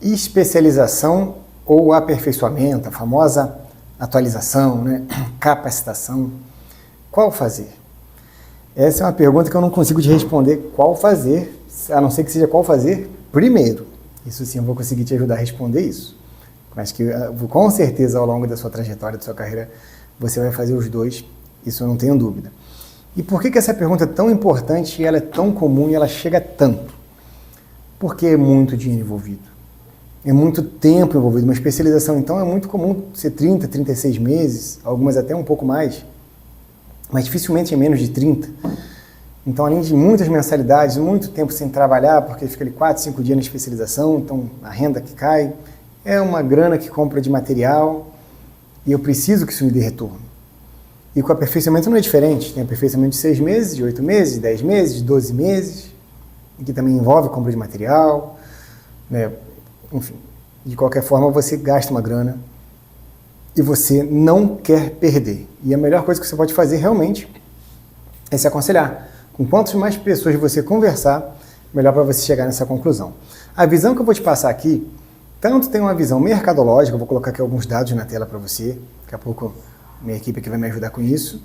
Especialização ou aperfeiçoamento, a famosa atualização, né? Capacitação, qual fazer? Essa é uma pergunta que eu não consigo te responder qual fazer, a não ser que seja qual fazer primeiro. Isso sim eu vou conseguir te ajudar a responder isso. Mas que com certeza ao longo da sua trajetória, da sua carreira, você vai fazer os dois, isso eu não tenho dúvida. E por que essa pergunta é tão importante e ela é tão comum e ela chega tanto? Porque é muito dinheiro envolvido. É muito tempo envolvido. Uma especialização, então, é muito comum ser 30, 36 meses, algumas até um pouco mais, mas dificilmente é menos de 30. Então, além de muitas mensalidades, muito tempo sem trabalhar, porque fica ali 4, 5 dias na especialização, então a renda que cai, é uma grana que compra de material, e eu preciso que isso me dê retorno. E com o aperfeiçoamento não é diferente. Tem aperfeiçoamento de 6 meses, de 8 meses, de 10 meses, de 12 meses, que também envolve compra de material, né? Enfim, de qualquer forma você gasta uma grana e você não quer perder. E a melhor coisa que você pode fazer realmente é se aconselhar. Com quantas mais pessoas você conversar, melhor para você chegar nessa conclusão. A visão que eu vou te passar aqui, tanto tem uma visão mercadológica, eu vou colocar aqui alguns dados na tela para você, daqui a pouco minha equipe aqui vai me ajudar com isso,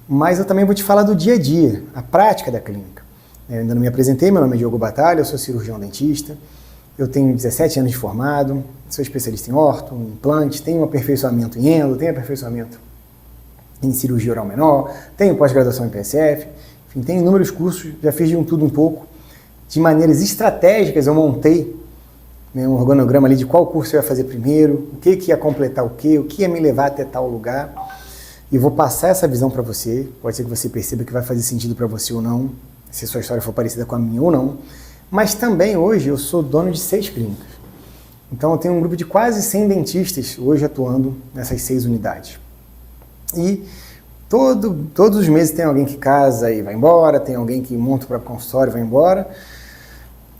mas eu também vou te falar do dia a dia, a prática da clínica. Eu ainda não me apresentei, meu nome é Diogo Batalha, eu sou cirurgião dentista, eu tenho 17 anos de formado, sou especialista em orto, em implante, tenho aperfeiçoamento em endo, tenho aperfeiçoamento em cirurgia oral menor, tenho pós-graduação em PSF, enfim, tenho inúmeros cursos, já fiz de um tudo um pouco. De maneiras estratégicas eu montei, né, um organograma ali de qual curso eu ia fazer primeiro, o que ia completar o que ia me levar até tal lugar. E vou passar essa visão para você, pode ser que você perceba que vai fazer sentido para você ou não, se a sua história for parecida com a minha ou não. Mas também hoje eu sou dono de 6 clínicas. Então eu tenho um grupo de quase 100 dentistas hoje atuando nessas 6 unidades. E todos os meses tem alguém que casa e vai embora, tem alguém que monta o próprio consultório e vai embora.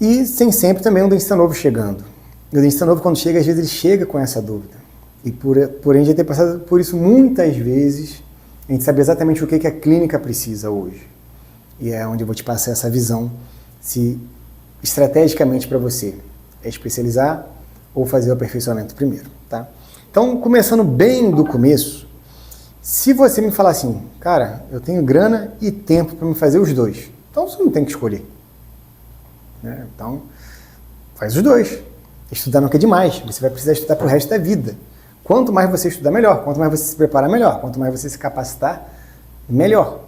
E tem sempre também um dentista novo chegando. E o dentista novo, quando chega, às vezes ele chega com essa dúvida. E por a gente ter passado por isso muitas vezes, a gente sabe exatamente o que a clínica precisa hoje. E é onde eu vou te passar essa visão, se estrategicamente para você é especializar ou fazer o aperfeiçoamento primeiro, tá? Então, começando bem do começo, se você me falar assim, cara, eu tenho grana e tempo para me fazer os dois, então você não tem que escolher. Né? Então, faz os dois. Estudar não quer demais, você vai precisar estudar para o resto da vida. Quanto mais você estudar, melhor. Quanto mais você se preparar, melhor. Quanto mais você se capacitar, melhor.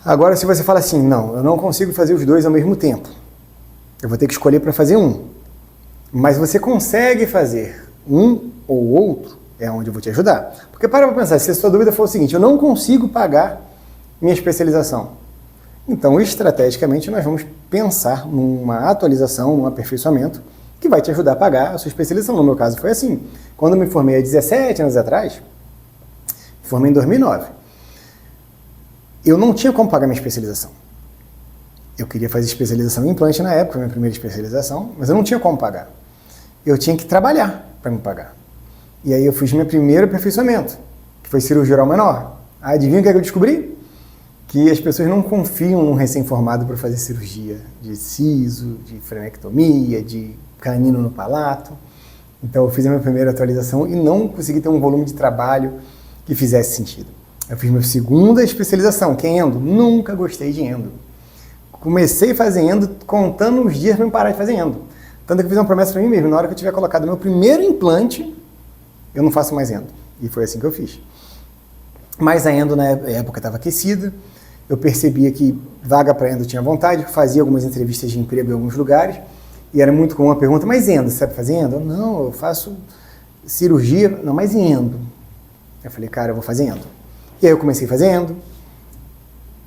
Agora, se você fala assim, não, eu não consigo fazer os dois ao mesmo tempo, eu vou ter que escolher para fazer um. Mas você consegue fazer um ou outro, é onde eu vou te ajudar. Porque para pensar, se a sua dúvida for o seguinte, eu não consigo pagar minha especialização. Então, estrategicamente, nós vamos pensar numa atualização, num aperfeiçoamento, que vai te ajudar a pagar a sua especialização. No meu caso foi assim. Quando eu me formei há 17 anos atrás, me formei em 2009, eu não tinha como pagar minha especialização. Eu queria fazer especialização em implante na época, minha primeira especialização, mas eu não tinha como pagar. Eu tinha que trabalhar para me pagar. E aí eu fiz meu primeiro aperfeiçoamento, que foi cirurgia oral menor. Adivinha o que eu descobri? Que as pessoas não confiam num recém-formado para fazer cirurgia de siso, de frenectomia, de canino no palato. Então eu fiz a minha primeira atualização e não consegui ter um volume de trabalho que fizesse sentido. Eu fiz minha segunda especialização, que é endo. Nunca gostei de endo. Comecei fazendo, contando os dias para me parar de fazer endo. Tanto que eu fiz uma promessa para mim mesmo, na hora que eu tiver colocado meu primeiro implante, eu não faço mais endo. E foi assim que eu fiz. Mas a endo na época estava aquecida, eu percebia que vaga para endo tinha vontade, fazia algumas entrevistas de emprego em alguns lugares, e era muito comum a pergunta, mas endo, você sabe fazer endo? Não, eu faço cirurgia, não, mas endo. Eu falei, cara, eu vou fazer endo. E aí eu comecei fazendo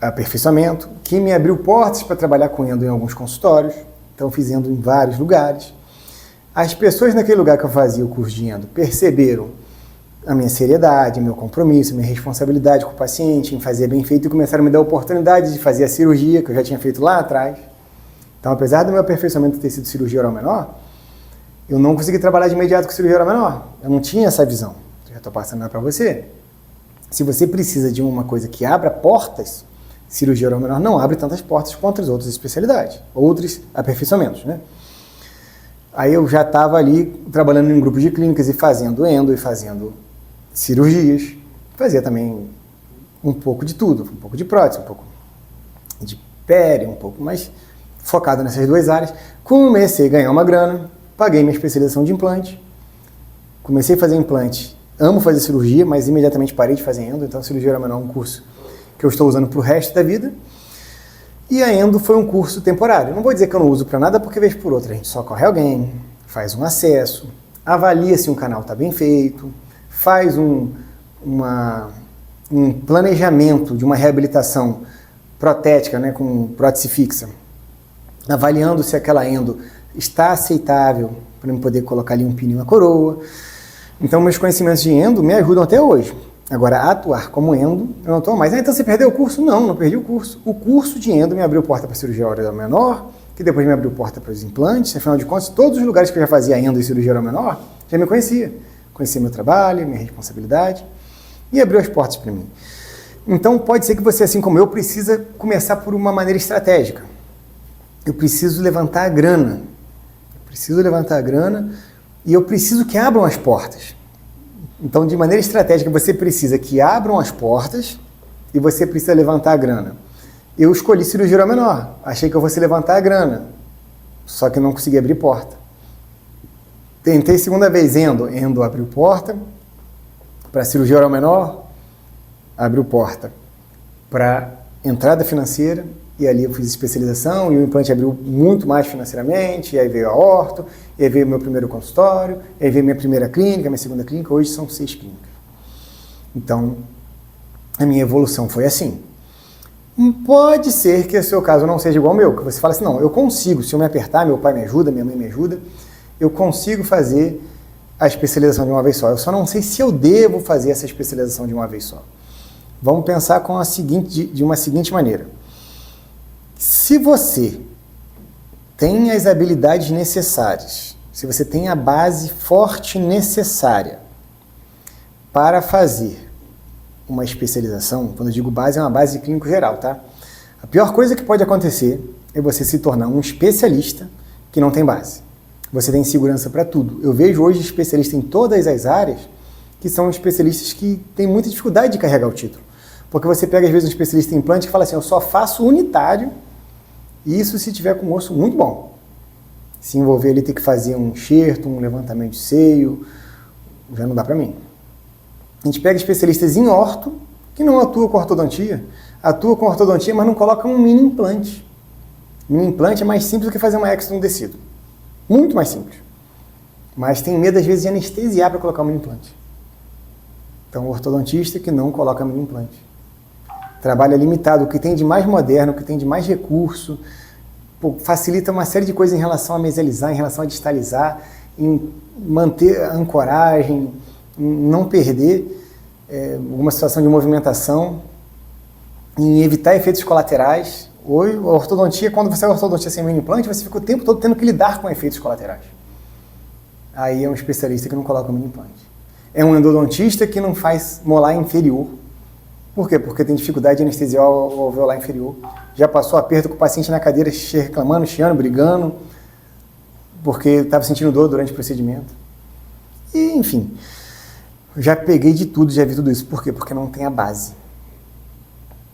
aperfeiçoamento, que me abriu portas para trabalhar com endo em alguns consultórios, então fiz endo em vários lugares. As pessoas naquele lugar que eu fazia o curso de endo perceberam a minha seriedade, meu compromisso, minha responsabilidade com o paciente em fazer bem feito e começaram a me dar a oportunidade de fazer a cirurgia que eu já tinha feito lá atrás. Então, apesar do meu aperfeiçoamento ter sido cirurgia oral menor, eu não consegui trabalhar de imediato com cirurgia oral menor. Eu não tinha essa visão. Eu já estou passando para você. Se você precisa de uma coisa que abra portas, cirurgia oral menor não abre tantas portas quanto as outras especialidades, outros aperfeiçoamentos, né? Aí eu já estava ali trabalhando em um grupo de clínicas e fazendo endo e fazendo cirurgias. Fazia também um pouco de tudo, um pouco de prótese, um pouco de pele, um pouco mais focado nessas duas áreas. Comecei a ganhar uma grana, paguei minha especialização de implante, comecei a fazer implante. Amo fazer cirurgia, mas imediatamente parei de fazer endo, então a cirurgia oromenor é um curso que eu estou usando para o resto da vida. E a endo foi um curso temporário. Não vou dizer que eu não uso para nada, porque vez por outra a gente socorre alguém, faz um acesso, avalia se um canal está bem feito, faz um planejamento de uma reabilitação protética, né, com prótese fixa, avaliando se aquela endo está aceitável para eu poder colocar ali um pino e uma coroa. Então, meus conhecimentos de endo me ajudam até hoje. Agora, atuar como endo, eu não estou mais. Então você perdeu o curso? Não, não perdi o curso. O curso de endo me abriu porta para a cirurgia oromenor, que depois me abriu porta para os implantes. Afinal de contas, todos os lugares que eu já fazia endo e cirurgia oromenor, já me conhecia. Conhecia meu trabalho, minha responsabilidade, e abriu as portas para mim. Então, pode ser que você, assim como eu, precisa começar por uma maneira estratégica. Eu preciso levantar a grana. E eu preciso que abram as portas. Então, de maneira estratégica, você precisa que abram as portas e você precisa levantar a grana. Eu escolhi cirurgia oromenor. Achei que eu fosse levantar a grana, só que não consegui abrir porta. Tentei segunda vez endo. Endo abriu porta. Para cirurgia oromenor, abriu porta para entrada financeira. E ali eu fiz especialização e o implante abriu muito mais financeiramente, e aí veio a orto, e aí veio o meu primeiro consultório, e aí veio minha primeira clínica, minha segunda clínica, hoje são 6 clínicas. Então, a minha evolução foi assim. Pode ser que o seu caso não seja igual ao meu, que você fala assim, não, eu consigo, se eu me apertar, meu pai me ajuda, minha mãe me ajuda, eu consigo fazer a especialização de uma vez só. Eu só não sei se eu devo fazer essa especialização de uma vez só. Vamos pensar de uma seguinte maneira. Se você tem as habilidades necessárias, se você tem a base forte necessária para fazer uma especialização, quando eu digo base, é uma base de clínico geral, tá? A pior coisa que pode acontecer é você se tornar um especialista que não tem base. Você tem segurança para tudo. Eu vejo hoje especialistas em todas as áreas que são especialistas que têm muita dificuldade de carregar o título. Porque você pega, às vezes, um especialista em implante que fala assim, eu só faço unitário, isso se tiver com um osso muito bom. Se envolver ali, ter que fazer um enxerto, um levantamento de seio, já não dá para mim. A gente pega especialistas em orto, que não atuam com ortodontia, atua com ortodontia, mas não coloca um mini implante. Mini implante é mais simples do que fazer uma exo no tecido. Muito mais simples. Mas tem medo, às vezes, de anestesiar para colocar um mini implante. Então, o ortodontista que não coloca mini implante. Trabalho é limitado, o que tem de mais moderno, o que tem de mais recurso, facilita uma série de coisas em relação a mesializar, em relação a distalizar, em manter a ancoragem, em não perder alguma situação de movimentação, em evitar efeitos colaterais. Hoje, a ortodontia, quando você é ortodontia sem mini implante, você fica o tempo todo tendo que lidar com efeitos colaterais. Aí é um especialista que não coloca mini implante. É um endodontista que não faz molar inferior. Por quê? Porque tem dificuldade de anestesiar o alveolar inferior. Já passou aperto com o paciente na cadeira reclamando, chiando, brigando, porque estava sentindo dor durante o procedimento. E, enfim, já peguei de tudo, já vi tudo isso. Por quê? Porque não tem a base.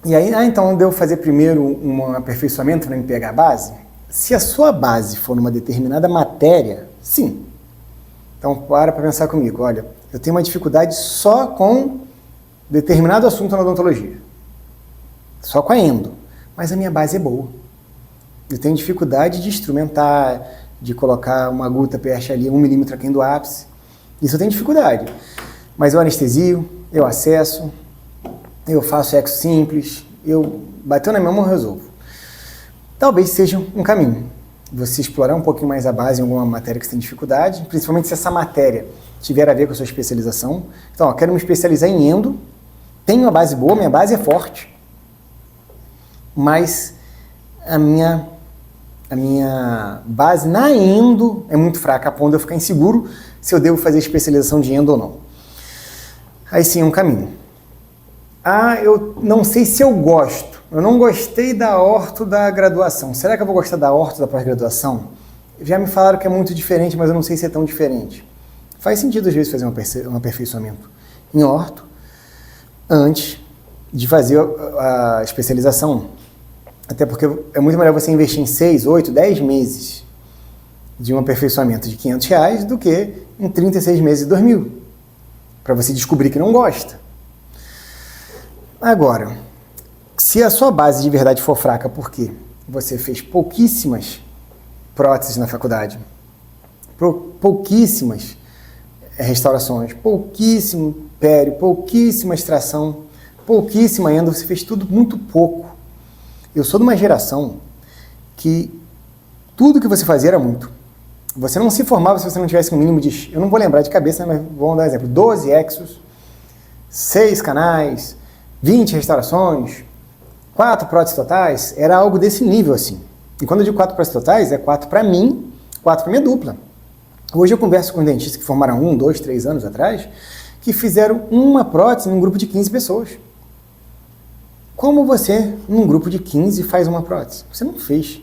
E aí, então, devo fazer primeiro um aperfeiçoamento para me pegar a base? Se a sua base for numa determinada matéria, sim. Então, para pensar comigo. Olha, eu tenho uma dificuldade só com determinado assunto na odontologia. Só com a endo. Mas a minha base é boa. Eu tenho dificuldade de instrumentar, de colocar uma gota percha ali, 1 milímetro aqui do ápice. Isso eu tenho dificuldade. Mas eu anestesio, eu acesso, eu faço exo simples, eu bateu na minha mão, eu resolvo. Talvez seja um caminho. Você explorar um pouquinho mais a base em alguma matéria que você tem dificuldade, principalmente se essa matéria tiver a ver com a sua especialização. Então, quero me especializar em endo, tenho uma base boa, minha base é forte, mas a minha base na endo é muito fraca, a ponto de eu ficar inseguro se eu devo fazer especialização de endo ou não. Aí sim é um caminho. Eu não sei se eu gosto. Eu não gostei da orto da graduação. Será que eu vou gostar da orto da pós-graduação? Já me falaram que é muito diferente, mas eu não sei se é tão diferente. Faz sentido, às vezes, fazer um aperfeiçoamento em orto antes de fazer a especialização. Até porque é muito melhor você investir em 6, 8, 10 meses de um aperfeiçoamento de R$500 do que em 36 meses de R$2.000, para você descobrir que não gosta. Agora, se a sua base de verdade for fraca, porque você fez pouquíssimas próteses na faculdade, pouquíssimas restaurações, pouquíssimo pério, pouquíssima extração, pouquíssima endo, você fez tudo muito pouco. Eu sou de uma geração que tudo que você fazia era muito. Você não se formava se você não tivesse um mínimo de... Eu não vou lembrar de cabeça, mas vamos dar um exemplo. 12 exos, 6 canais, 20 restaurações, 4 próteses totais, era algo desse nível assim. E quando eu digo 4 próteses totais, é 4 para mim, 4 para minha dupla. Hoje eu converso com dentistas que formaram 1, 2, 3 anos atrás, que fizeram uma prótese num grupo de 15 pessoas. Como você, num grupo de 15, faz uma prótese? Você não fez.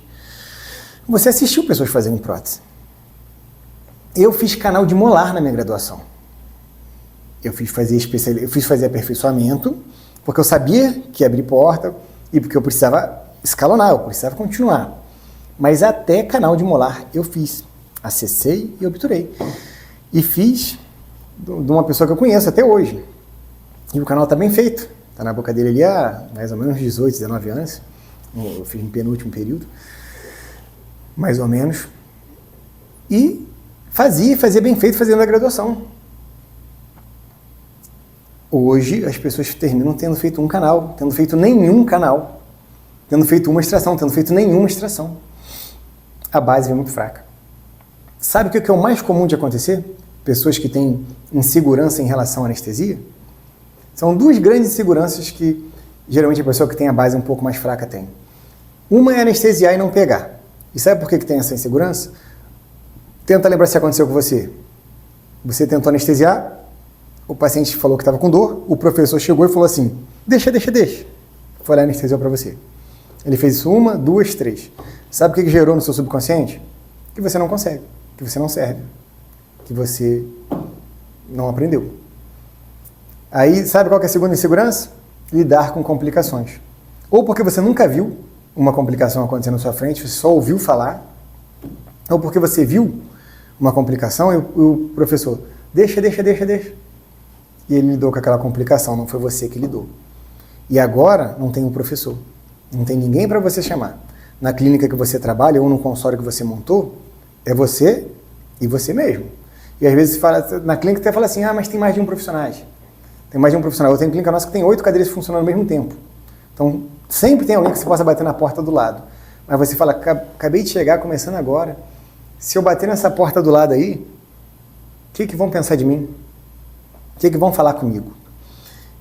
Você assistiu pessoas fazendo prótese. Eu fiz canal de molar na minha graduação. Eu fiz fazer aperfeiçoamento, porque eu sabia que ia abrir porta e porque eu precisava escalonar, eu precisava continuar. Mas até canal de molar eu fiz. Acessei e obturei. E fiz de uma pessoa que eu conheço até hoje. E o canal está bem feito. Está na boca dele ali há mais ou menos 18, 19 anos. Eu fiz no penúltimo período. Mais ou menos. E fazia bem feito fazendo a graduação. Hoje as pessoas terminam tendo feito um canal, tendo feito nenhum canal, tendo feito uma extração, tendo feito nenhuma extração. A base é muito fraca. Sabe o que é o mais comum de acontecer? Pessoas que têm insegurança em relação à anestesia? São duas grandes inseguranças que geralmente a pessoa que tem a base um pouco mais fraca tem. Uma é anestesiar e não pegar. E sabe por que tem essa insegurança? Tenta lembrar se aconteceu com você. Você tentou anestesiar, o paciente falou que estava com dor, o professor chegou e falou assim, deixa. Foi lá e anestesiou para você. Ele fez isso 1, 2, 3. Sabe o que gerou no seu subconsciente? Que você não consegue, que você não serve, que você não aprendeu. Aí, sabe qual que é a segunda insegurança? Lidar com complicações. Ou porque você nunca viu uma complicação acontecendo na sua frente, você só ouviu falar, ou porque você viu uma complicação e o professor, deixa. E ele lidou com aquela complicação, não foi você que lidou. E agora não tem um professor, não tem ninguém para você chamar. Na clínica que você trabalha ou no consultório que você montou, é você e você mesmo. E às vezes na clínica até fala assim, mas tem mais de um profissional. Tem mais de um profissional. Eu tenho clínica nossa que tem 8 cadeiras funcionando ao mesmo tempo. Então, sempre tem alguém que você possa bater na porta do lado. Mas você fala, acabei de chegar, começando agora. Se eu bater nessa porta do lado aí, o que vão pensar de mim? O que vão falar comigo?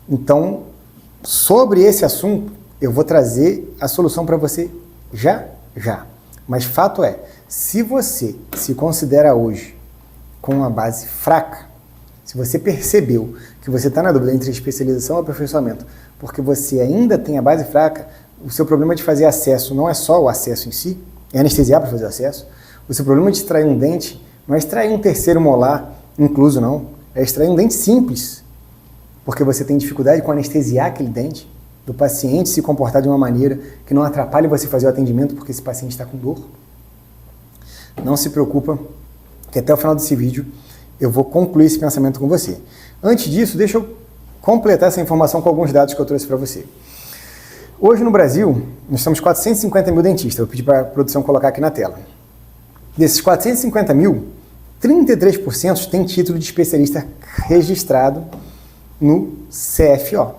Então, sobre esse assunto, eu vou trazer a solução para você já. Mas fato é, se você se considera hoje com uma base fraca, se você percebeu que você está na dúvida entre especialização ou aperfeiçoamento, porque você ainda tem a base fraca, o seu problema de fazer acesso não é só o acesso em si, é anestesiar para fazer o acesso. O seu problema de extrair um dente não é extrair um terceiro molar incluso, não. É extrair um dente simples, porque você tem dificuldade com anestesiar aquele dente, do paciente se comportar de uma maneira que não atrapalhe você fazer o atendimento porque esse paciente está com dor. Não se preocupa, que até o final desse vídeo eu vou concluir esse pensamento com você. Antes disso, deixa eu completar essa informação com alguns dados que eu trouxe para você. Hoje no Brasil, nós temos 450 mil dentistas. Eu pedi para a produção colocar aqui na tela. Desses 450 mil, 33% tem título de especialista registrado no CFO.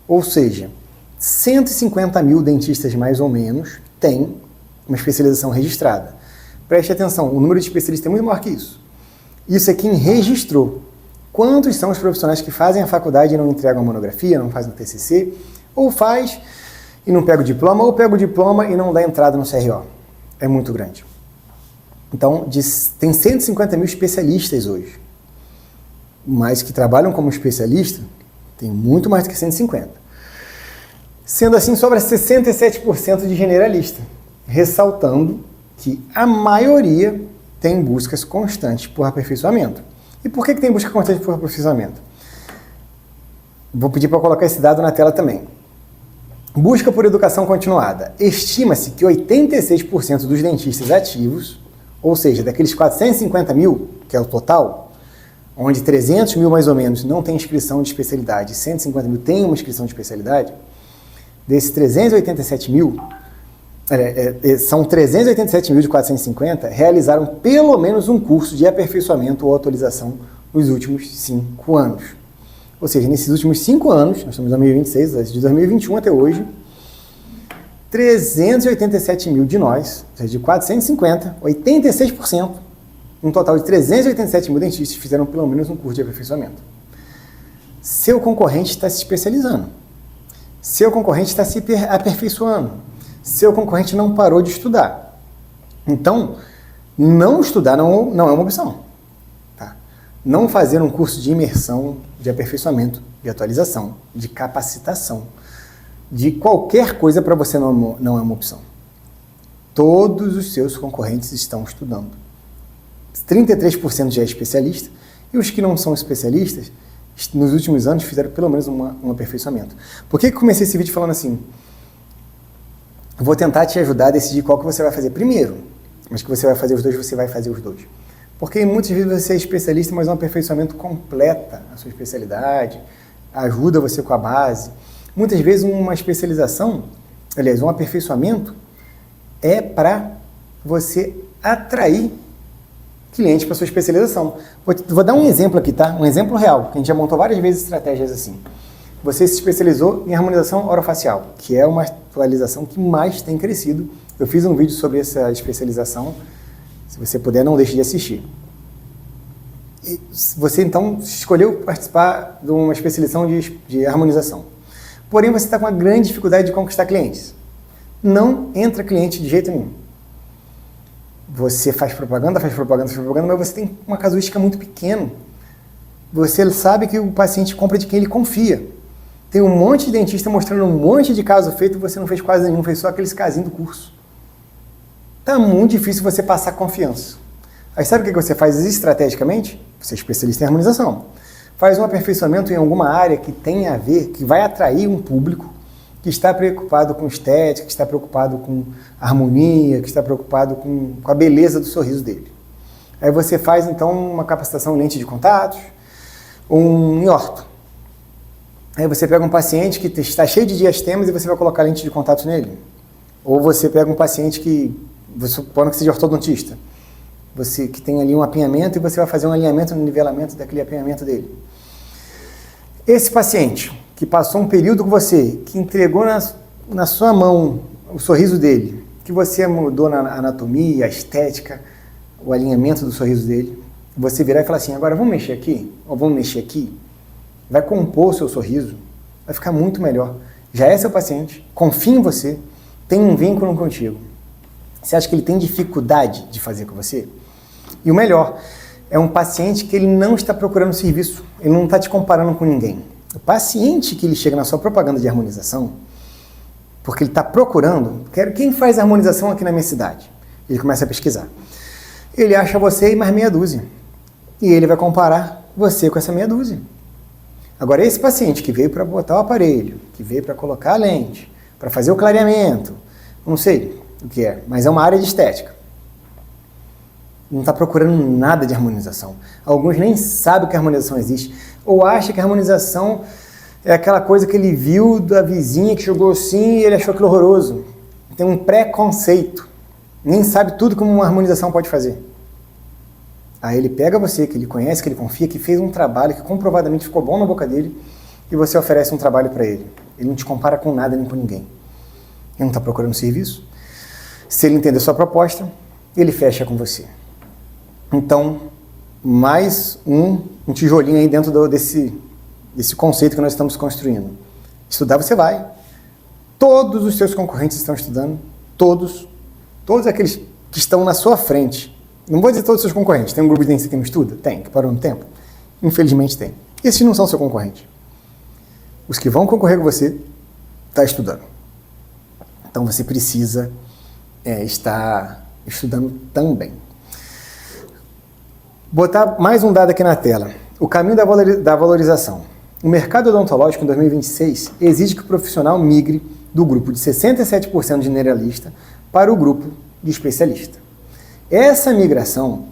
Ou seja, 150 mil dentistas mais ou menos têm uma especialização registrada. Preste atenção, o número de especialistas é muito maior que isso. Isso é quem registrou. Quantos são os profissionais que fazem a faculdade e não entregam a monografia, não fazem o TCC, ou faz e não pega o diploma, ou pega o diploma e não dá entrada no CRO? É muito grande. Então, tem 150 mil especialistas hoje. Mas que trabalham como especialista, tem muito mais do que 150. Sendo assim, sobra 67% de generalista. Ressaltando que a maioria tem buscas constantes por aperfeiçoamento. E por que tem busca constante por aperfeiçoamento? Vou pedir para colocar esse dado na tela também. Busca por educação continuada. Estima-se que 86% dos dentistas ativos, ou seja, daqueles 450 mil, que é o total, onde 300 mil mais ou menos não tem inscrição de especialidade, 150 mil tem uma inscrição de especialidade, desses 387 mil, são 387 mil de 450, realizaram pelo menos um curso de aperfeiçoamento ou atualização nos últimos 5 anos. Ou seja, nesses últimos 5 anos, nós estamos em 2026, de 2021 até hoje, 387 mil de nós, ou seja, de 450, 86%, um total de 387 mil dentistas fizeram pelo menos um curso de aperfeiçoamento. Seu concorrente está se especializando. Seu concorrente está se aperfeiçoando. Seu concorrente não parou de estudar. Então, não estudar não é uma opção. Tá? Não fazer um curso de imersão, de aperfeiçoamento, de atualização, de capacitação, de qualquer coisa para você não é uma opção. Todos os seus concorrentes estão estudando. 33% já é especialista, e os que não são especialistas, nos últimos anos, fizeram pelo menos um aperfeiçoamento. Por que eu comecei esse vídeo falando assim? Vou tentar te ajudar a decidir qual que você vai fazer primeiro, mas que você vai fazer os dois, você vai fazer os dois. Porque muitas vezes você é especialista, mas um aperfeiçoamento completa a sua especialidade, ajuda você com a base. Muitas vezes uma especialização, aliás, um aperfeiçoamento, é para você atrair cliente para sua especialização. Vou dar um exemplo aqui, tá? Um exemplo real, que a gente já montou várias vezes estratégias assim. Você se especializou em harmonização orofacial, que é uma atualização que mais tem crescido. Eu fiz um vídeo sobre essa especialização. Se você puder, não deixe de assistir. E você, então, escolheu participar de uma especialização de harmonização. Porém, você está com uma grande dificuldade de conquistar clientes. Não entra cliente de jeito nenhum. Você faz propaganda, mas você tem uma casuística muito pequena. Você sabe que o paciente compra de quem ele confia. Tem um monte de dentista mostrando um monte de caso feito e você não fez quase nenhum, fez só aqueles casinhos do curso. Tá muito difícil você passar confiança. Aí sabe o que você faz estrategicamente? Você é especialista em harmonização. Faz um aperfeiçoamento em alguma área que tenha a ver, que vai atrair um público que está preocupado com estética, que está preocupado com harmonia, que está preocupado com a beleza do sorriso dele. Aí você faz, então, uma capacitação em lente de contatos, em orto. Aí você pega um paciente que está cheio de diastemas e você vai colocar lente de contato nele. Ou você pega um paciente que, supondo que seja ortodontista, você que tem ali um apinhamento e você vai fazer um alinhamento no nivelamento daquele apinhamento dele. Esse paciente que passou um período com você, que entregou na sua mão o sorriso dele, que você mudou na anatomia, a estética, o alinhamento do sorriso dele, você virar e falar assim, agora vamos mexer aqui, ou vamos mexer aqui, vai compor o seu sorriso, vai ficar muito melhor. Já é seu paciente, confia em você, tem um vínculo contigo. Você acha que ele tem dificuldade de fazer com você? E o melhor, é um paciente que ele não está procurando serviço, ele não está te comparando com ninguém. O paciente que ele chega na sua propaganda de harmonização, porque ele está procurando, quem faz harmonização aqui na minha cidade? Ele começa a pesquisar. Ele acha você e mais meia dúzia. E ele vai comparar você com essa meia dúzia. Agora, esse paciente que veio para botar o aparelho, que veio para colocar a lente, para fazer o clareamento, não sei o que é, mas é uma área de estética. Não está procurando nada de harmonização. Alguns nem sabem que a harmonização existe, ou acham que a harmonização é aquela coisa que ele viu da vizinha que jogou assim e ele achou aquilo horroroso. Tem um preconceito. Nem sabe tudo como uma harmonização pode fazer. Aí ele pega você, que ele conhece, que ele confia, que fez um trabalho que comprovadamente ficou bom na boca dele, e você oferece um trabalho para ele. Ele não te compara com nada nem com ninguém. Ele não está procurando serviço. Se ele entender sua proposta, ele fecha com você. Então, mais um tijolinho aí dentro desse conceito que nós estamos construindo. Estudar você vai. Todos os seus concorrentes estão estudando. Todos aqueles que estão na sua frente. Não vou dizer todos os seus concorrentes. Tem um grupo de dentista que não estuda? Tem, que parou no tempo. Infelizmente tem. Esses não são seu concorrente. Os que vão concorrer com você, está estudando. Então você precisa estar estudando também. Botar mais um dado aqui na tela. O caminho da valorização. O mercado odontológico em 2026 exige que o profissional migre do grupo de 67% de generalista para o grupo de especialista. Essa migração,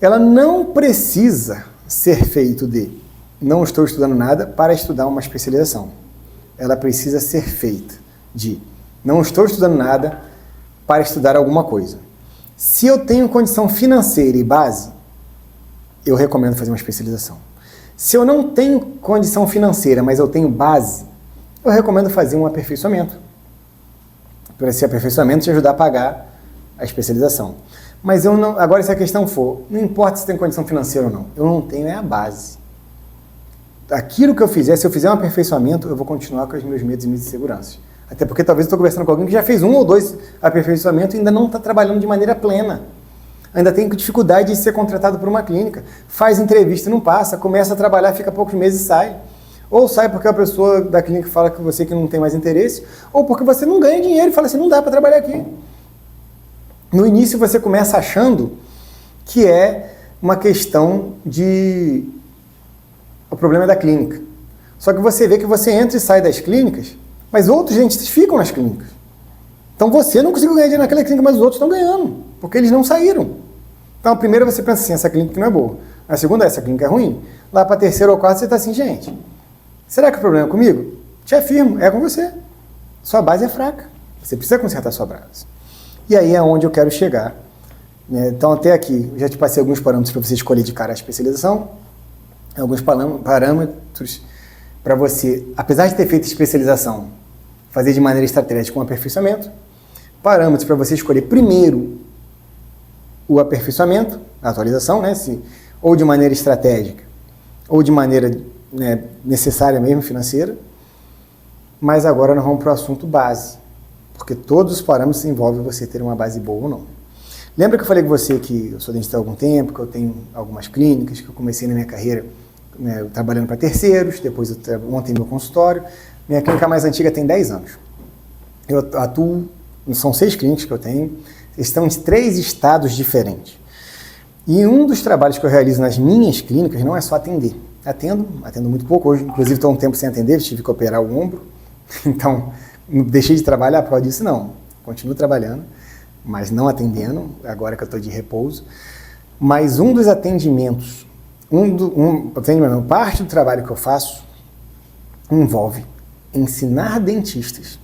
ela não precisa ser feita de não estou estudando nada para estudar uma especialização. Ela precisa ser feita de não estou estudando nada para estudar alguma coisa. Se eu tenho condição financeira e base, eu recomendo fazer uma especialização. Se eu não tenho condição financeira, mas eu tenho base, eu recomendo fazer um aperfeiçoamento. Para esse aperfeiçoamento te ajudar a pagar a especialização. Mas eu não, agora se a questão for, não importa se tem condição financeira ou não, eu não tenho a base. Aquilo que eu fizer, se eu fizer um aperfeiçoamento, eu vou continuar com os meus medos e minhas inseguranças. Até porque talvez eu estou conversando com alguém que já fez 1 ou 2 aperfeiçoamentos e ainda não está trabalhando de maneira plena. Ainda tem dificuldade de ser contratado por uma clínica. Faz entrevista, não passa, começa a trabalhar, fica poucos meses e sai. Ou sai porque a pessoa da clínica fala que você que não tem mais interesse, ou porque você não ganha dinheiro e fala assim, não dá para trabalhar aqui. No início você começa achando que é uma questão de... O problema é da clínica. Só que você vê que você entra e sai das clínicas, mas outros dentistas ficam nas clínicas. Então você não conseguiu ganhar dinheiro naquela clínica, mas os outros estão ganhando, porque eles não saíram. Então a primeira você pensa assim, essa clínica não é boa. A segunda, essa clínica é ruim. Lá para a terceira ou quarta você está assim, gente, será que o problema é comigo? Te afirmo, é com você. Sua base é fraca. Você precisa consertar sua base. E aí é onde eu quero chegar. Então até aqui, eu já te passei alguns parâmetros para você escolher de cara a especialização, alguns parâmetros para você, apesar de ter feito especialização, fazer de maneira estratégica um aperfeiçoamento, parâmetros para você escolher primeiro o aperfeiçoamento, a atualização, né, ou de maneira estratégica, ou de maneira necessária mesmo, financeira, mas agora nós vamos para o assunto base, porque todos os parâmetros envolvem você ter uma base boa ou não. Lembra que eu falei com você que eu sou dentista há algum tempo, que eu tenho algumas clínicas, que eu comecei na minha carreira trabalhando para terceiros, depois eu montei meu consultório. Minha clínica mais antiga tem 10 anos. Eu atuo, são 6 clínicas que eu tenho, estão em 3 estados diferentes. E um dos trabalhos que eu realizo nas minhas clínicas não é só atender. Atendo muito pouco, hoje inclusive estou um tempo sem atender, tive que operar o ombro, então não deixei de trabalhar por causa disso não, continuo trabalhando, mas não atendendo, agora que eu estou de repouso. Mas um dos atendimentos, parte do trabalho que eu faço envolve ensinar dentistas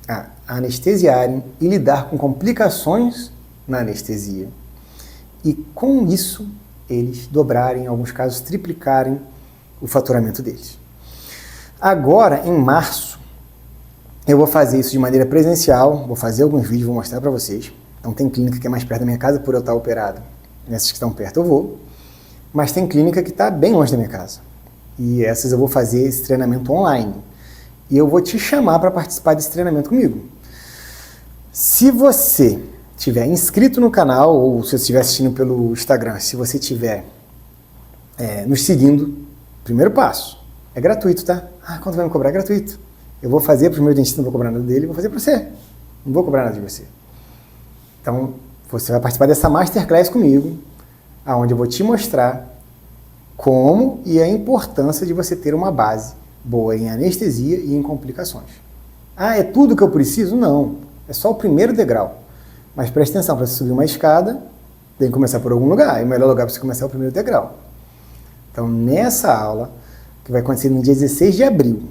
a anestesiarem e lidar com complicações na anestesia. E com isso, eles dobrarem, em alguns casos, triplicarem o faturamento deles. Agora, em março, eu vou fazer isso de maneira presencial, vou fazer alguns vídeos, vou mostrar para vocês. Então tem clínica que é mais perto da minha casa, por eu estar operado. Nessas que estão perto eu vou. Mas tem clínica que está bem longe da minha casa. E essas eu vou fazer esse treinamento online. E eu vou te chamar para participar desse treinamento comigo. Se você estiver inscrito no canal, ou se você estiver assistindo pelo Instagram, se você estiver nos seguindo, primeiro passo, é gratuito, tá? Quanto vai me cobrar? É gratuito. Eu vou fazer para o meu dentista, não vou cobrar nada dele, vou fazer para você. Não vou cobrar nada de você. Então, você vai participar dessa Masterclass comigo, onde eu vou te mostrar como e a importância de você ter uma base boa em anestesia e em complicações. É tudo que eu preciso? Não. É só o primeiro degrau. Mas preste atenção, para você subir uma escada, tem que começar por algum lugar. E o melhor lugar para você começar é o primeiro degrau. Então, nessa aula, que vai acontecer no dia 16 de abril,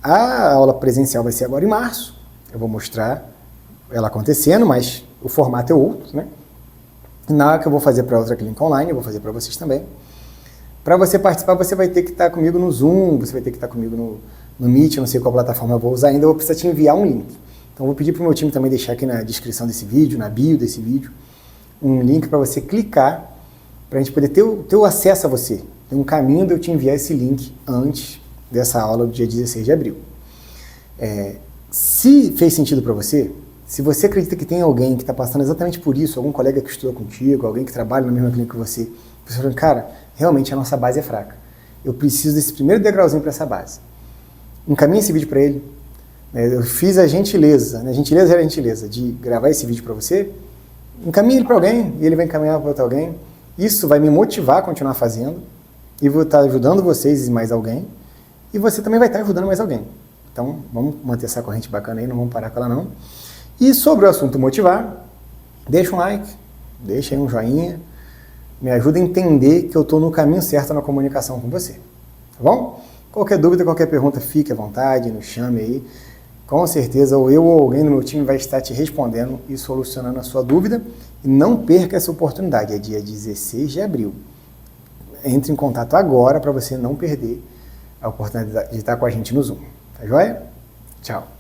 a aula presencial vai ser agora em março. Eu vou mostrar ela acontecendo, mas o formato é outro, né? Na hora que eu vou fazer para outra clínica online, eu vou fazer para vocês também. Para você participar, você vai ter que estar comigo no Zoom, você vai ter que estar comigo no Meet, eu não sei qual plataforma eu vou usar ainda, eu vou precisar te enviar um link. Então eu vou pedir para o meu time também deixar aqui na descrição desse vídeo, na bio desse vídeo, um link para você clicar, para a gente poder ter o acesso a você. Tem um caminho de eu te enviar esse link antes dessa aula do dia 16 de abril. Se fez sentido para você, se você acredita que tem alguém que está passando exatamente por isso, algum colega que estudou contigo, alguém que trabalha na mesma clínica que você falando, cara, realmente a nossa base é fraca. Eu preciso desse primeiro degrauzinho para essa base. Encaminhe esse vídeo para ele. Eu fiz a gentileza, né? A gentileza era a gentileza de gravar esse vídeo para você, encaminha ele para alguém e ele vai encaminhar para outro alguém. Isso vai me motivar a continuar fazendo e vou estar ajudando vocês e mais alguém. E você também vai estar ajudando mais alguém. Então, vamos manter essa corrente bacana aí, não vamos parar com ela não. E sobre o assunto motivar, deixa um like, deixa aí um joinha, me ajuda a entender que eu estou no caminho certo na comunicação com você. Tá bom? Qualquer dúvida, qualquer pergunta, fique à vontade, nos chame aí. Com certeza, ou eu ou alguém no meu time vai estar te respondendo e solucionando a sua dúvida. E não perca essa oportunidade, é dia 16 de abril. Entre em contato agora para você não perder a oportunidade de estar com a gente no Zoom. Tá joia? Tchau!